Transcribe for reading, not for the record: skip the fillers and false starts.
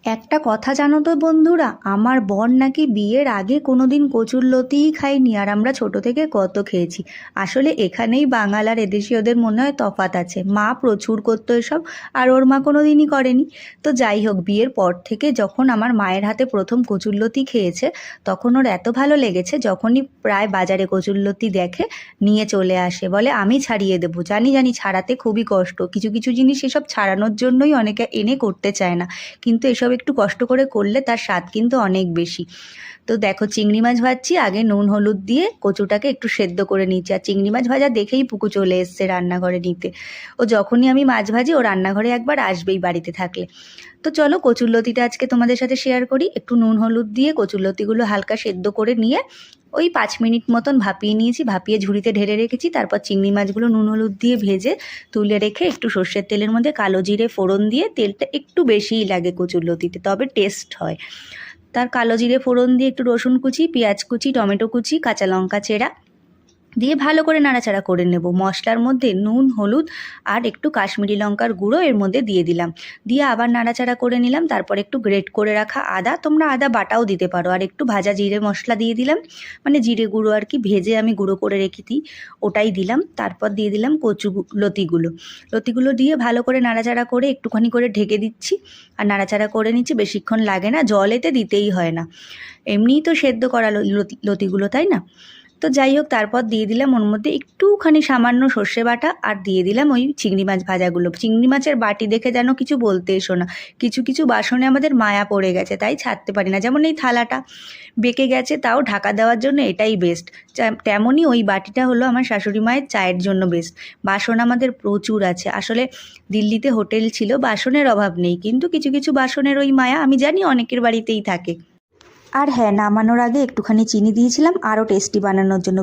একটা কথা জানো তো বন্ধুরা, আমার বর নাকি বিয়ের আগে কোনোদিন কচুরলতিই খায়নি, আর আমরা ছোট থেকে কত খেয়েছি। আসলে এখানেই বাঙাল আর এদেশীয়দের মনে হয় তফাৎ আছে। মা প্রচুর করতো এসব, আর ওর মা কোনোদিনই করেনি। তো যাই হোক, বিয়ের পর থেকে যখন আমার মায়ের হাতে প্রথম কচুরলতি খেয়েছে, তখন ওর এত ভালো লেগেছে, যখনই প্রায় বাজারে কচুরলতি দেখে নিয়ে চলে আসে, বলে আমি ছাড়িয়ে দেবো। জানি জানি ছাড়াতে খুবই কষ্ট, কিছু কিছু জিনিস এসব ছাড়ানোর জন্যই অনেকে এনে করতে চায় না, কিন্তু এসব একটু কষ্ট করে করলে তার স্বাদ কিন্তু অনেক বেশি। তো দেখো, চিংড়ি মাছ ভাজছি, আগে নুন হলুদ দিয়ে কচুটাকে একটু সেদ্ধ করে নিচ্ছি। আর চিংড়ি মাছ ভাজা দেখেই পুকু চলে এসছে রান্নাঘরে নিতে। ও যখনই আমি মাছ ভাজি, ও রান্নাঘরে একবার আসবেই বাড়িতে থাকলে। তো চলো, কচুরলতিটা আজকে তোমাদের সাথে শেয়ার করি। একটু নুন হলুদ দিয়ে কচুরলতিগুলো হালকা সেদ্ধ করে নিয়ে ওই 5 মিনিট মতন ভাপিয়ে নিয়েছি, ভাপিয়ে ঝুড়িতে ঢেলে রেখেছি। তারপর চিংড়ি মাছগুলো নুন হলুদ দিয়ে ভেজে তুলে রেখে একটু সর্ষের তেলের মধ্যে কালো জিরে ফোড়ন দিয়ে, তেলটা একটু বেশিই লাগে কচুরলতিতে, তবে টেস্ট হয়। তার কালো জিরে ফোড়ন দিয়ে একটু রসুন কুচি, পেঁয়াজ কুচি, টমেটো কুচি, কাঁচা লঙ্কা চেরা দিয়ে ভালো করে নাড়াচাড়া করে নেব। মশলার মধ্যে নুন হলুদ আর একটু কাশ্মীরি লঙ্কার গুঁড়ো এর মধ্যে দিয়ে দিলাম, দিয়ে আবার নাড়াচাড়া করে নিলাম। তারপর একটু গ্রেট করে রাখা আদা, তোমরা আদা বাটাও দিতে পারো, আর একটু ভাজা জিরে মশলা দিয়ে দিলাম, মানে জিরে গুঁড়ো আর কি, ভেজে আমি গুঁড়ো করে রেখেছি ওটাই দিলাম। তারপর দিয়ে দিলাম লতিগুলো দিয়ে ভালো করে নাড়াচাড়া করে একটুখানি করে ঢেকে দিচ্ছি আর নাড়াচাড়া করে নিচ্ছি। বেশিক্ষণ লাগে না, জল এতে দিতেই হয় না, এমনিই তো সেদ্ধ করা লতিগুলো, তাই না? তো যাই হোক, তারপর দিয়ে দিলাম ওর মধ্যে একটুখানি সামান্য সর্ষে বাটা, আর দিয়ে দিলাম ওই চিংড়ি মাছ ভাজাগুলো। চিংড়ি মাছের বাটি দেখে যেন কিছু বলতে এসো না, কিছু কিছু বাসনে আমাদের মায়া পড়ে গেছে, তাই ছাড়তে পারি না। যেমন এই থালাটা বেঁকে গেছে, তাও ঢাকা দেওয়ার জন্য এটাই বেস্ট। তেমনই ওই বাটিটা হলো আমার শাশুড়ি মায়ের চায়ের জন্য বেস্ট। বাসন আমাদের প্রচুর আছে, আসলে দিল্লিতে হোটেল ছিল, বাসনের অভাব নেই, কিন্তু কিছু কিছু বাসনের ওই মায়া আমি জানি অনেকের বাড়িতেই থাকে। আর হ্যাঁ, নামানোর আগে একটুখানি চিনি দিয়েছিলাম আরও টেস্টি বানানোর জন্য।